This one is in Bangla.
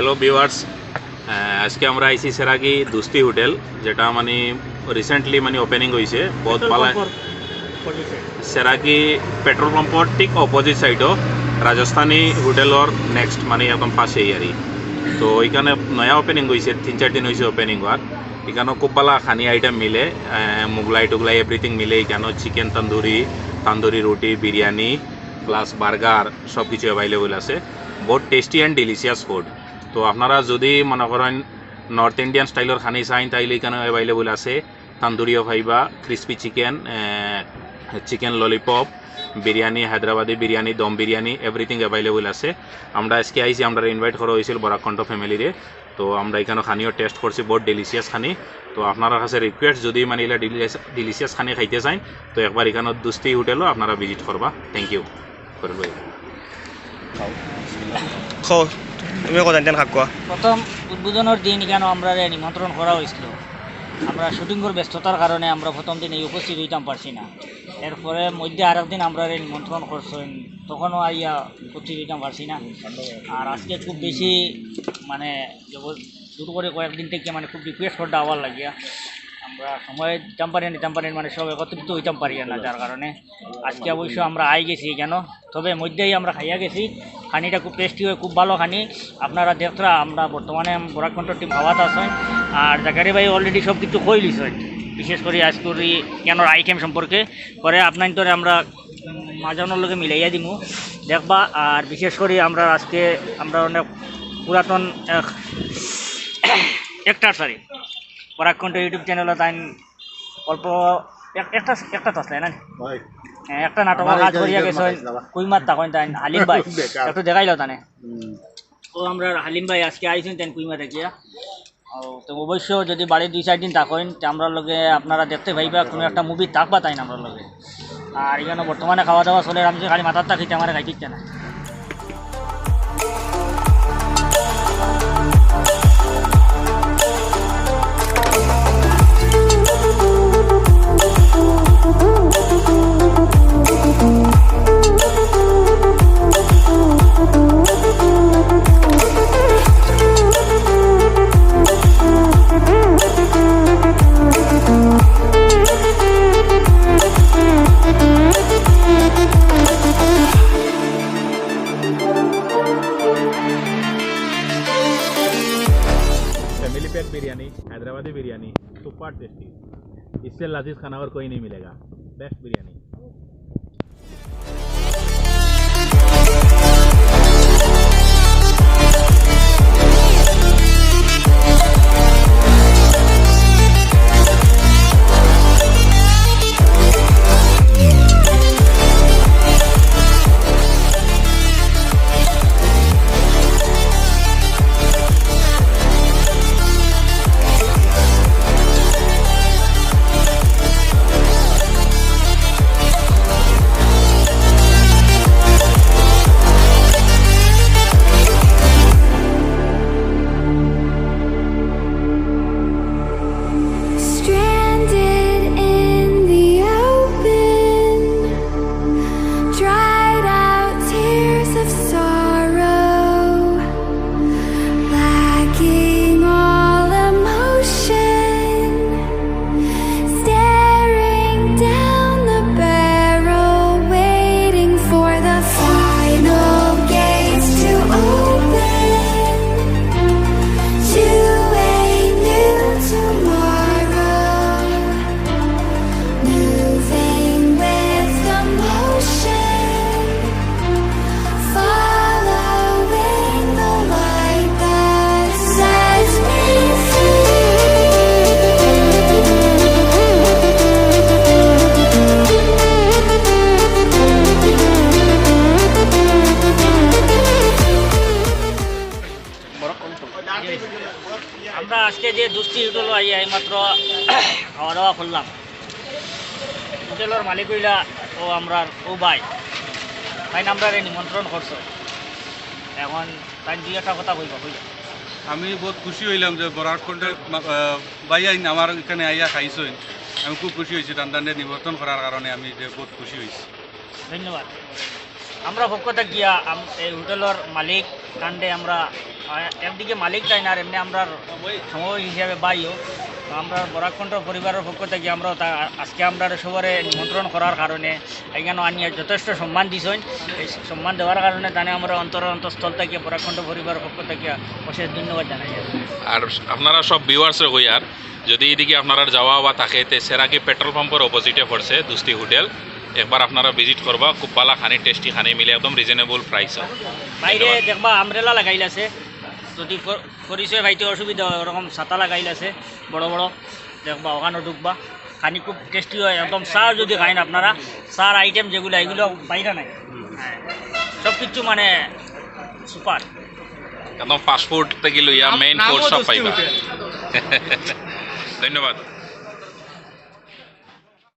হ্যালো ভিউয়ার্স, আজকে আমরা আইসি সেরাকি দুস্তি হোটেল, যেটা মানে রিসেন্টলি মানে ওপেনিং হয়েছে বহুত ভালো। সেরাকি পেট্রোল পাম্পর ঠিক অপোজিট সাইডও রাজস্থানী হোটেলর নেক্সট মানে একদম পাশেই আর তো এখানে নয়া ওপেনিং হয়েছে, 3-4 দিন হয়েছে ওপেনিং হওয়ার। এখানেও খুব ভালো খানি আইটেম মিলে, মোগলাই টুগলাই এভরিথিং মিলে। এখানেও চিকেন তান্দুরি রুটি, বিরিয়ানি প্লাস বার্গার সব কিছু অ্যাভেলেবল আছে। বহুত টেস্টি অ্যান্ড ডিলিশিয়াস ফুড। তো আপনারা যদি মনে করেন নর্থ ইন্ডিয়ান স্টাইলের খানি চাইন তাইলে এখানে অ্যাভেলেবল আছে। তান্দুরিও পাইবা, crispy chicken lollipop, biryani, Hyderabadi biryani, dum biryani everything available আছে। আমরা আজকে আইসি, আমরা ইনভাইট করা হয়েছিল বরাকণ্ঠ ফ্যামিলিরে। তো আমরা এখানে খানিও টেস্ট করছি, বহুত ডিলিশিয়াস খানি। তো আপনার কাছে রিকোয়েস্ট, যদি মানে এলা ডিলিশিয়াস খানি খাইতে চাই তো একবার এখানে দুস্তি হোটেলও আপনারা ভিজিট করবা। Thank you. প্রথম উদ্বোধনের দিন কেন আমরা নিমন্ত্রণ করা হয়েছিল। আমরা শুটিংয়ের ব্যস্ততার কারণে আমরা প্রথম দিন এই উপস্থিত হইতাম পারছি না। এরপরে মধ্যে আর একদিন আমরা নিমন্ত্রণ করছেন, তখনও আইয়া উপস্থিত হইতাম পারছি না। আর আজকে খুব বেশি মানে শুরু করে কয়েকদিন থেকে মানে খুব রিকোয়েস্ট করতে আবার লাগিয়া আমরা সময় দিতাম পারি মানে সব একত্রিত হইতাম পারি না, যার কারণে আজকে অবশ্য আমরা আই গেছি কেন। তবে মধ্যেই আমরা খাইয়া গেছি, খানিটা খুব টেস্টি হয়, খুব ভালো খানি। আপনারা দেখরা আমরা বর্তমানে বরাকণ্ঠ টিম খাওয়াতে আসেন। আর জাকারি ভাই অলরেডি সব কিছু কই লিছেন, বিশেষ করে আজকের কেন আইটেম সম্পর্কে পরে আপনার তোরে আমরা মাঝানোর লোকে মিলাইয়া দিমু দেখবা। আর বিশেষ করে আমরা আজকে আমরা অনেক পুরাতন একটা বরাকণ্ঠ ইউটিউব চ্যানেলে তাই অল্প একটা তো আসলে না একটা নাটক কাজ করিয়া গেছে কুইমার তখন তাই হালিম ভাই একটু দেখাইল তানে। ও আমরা হালিম ভাই আজকে আইছেন তাই কুইমা দেখিয়া। তো অবশ্য যদি বাড়ি 2-4 দিন থাকেন তো আমরা লগে আপনারা দেখতে পাইবা কোনো একটা মুভি থাকবা তাই না আমরা লগে। আর এখানে বর্তমানে খাওয়া দাওয়া চলে, আমি খালি মাথার তাকিতে আমার খাইতে না। Family pack biryani, Hyderabadi biryani super tasty. इससे लजीज खाना और कोई नहीं मिलेगा। बेस्ट बिरयानी। আমরা আজকে যে দুস্তি হোটেল আই এইমাত্র খাওয়া দাওয়া করলাম। হোটেলের মালিক হইলা ও আমরা ও ভাই আমরা নিমন্ত্রণ করছো, এখন তাই 2-1 কথা কইবা। আমি বহুত খুশি হইলাম যে বরাকণ্ঠের ভাই আইন আমার এখানে আইয়া খাইছেন। আমি খুব খুশি হয়েছি টান্ডানে নিমন্ত্রণ করার কারণে, আমি যে বহুত খুশি হয়েছি। ধন্যবাদ। আমরা পক্ষ থেকে গিয়া এই হোটেলের মালিক কাণ্ডে আমরা একদিকে মালিক তাই না আর এমনি আমরা সময় হিসাবে বাইও তো আমরা বরাকণ্ঠ পরিবারের পক্ষ থেকে আমরা আজকে আমরা সবারে নিমন্ত্রণ করার কারণে এখানে আনিয়ে যথেষ্ট সম্মান দিছেন এই সম্মান দেওয়ার কারণে তানে আমরা অন্তঃস্থল থেকে বরাকণ্ঠ পরিবারের পক্ষ থেকে অশেষ ধন্যবাদ জানাই আর আপনারা সব ভিউয়ার্সে হই আর যদি এদিকে আপনারা যাওয়া বা থাকে তে সেরাকি পেট্রোল পাম্পের অপোজিটে পড়ছে দুস্তি হোটেল একবার আপনারা ভিজিট করবা খুব ভালো খানি টেস্টি খানি মিলে একদম রিজনেবল প্রাইস বাইরে দেখবা আমরেলা লাগাইল আছে যদি পরিচয় ভাইতে অসুবিধা হয় ওরকম ছাতা লাগাইল আছে বড় বড় দেখবা ওখানে ঢুকবা খানি খুব টেস্টি হয় একদম চার যদি খাইন আপনারা চার আইটেম যেগুলো এগুলো বাইরে নাই সব কিছু মানে সুপার একদম ফাস্টফুড থেকে লইয়া মেইন কোর্স সব পাইবা ধন্যবাদ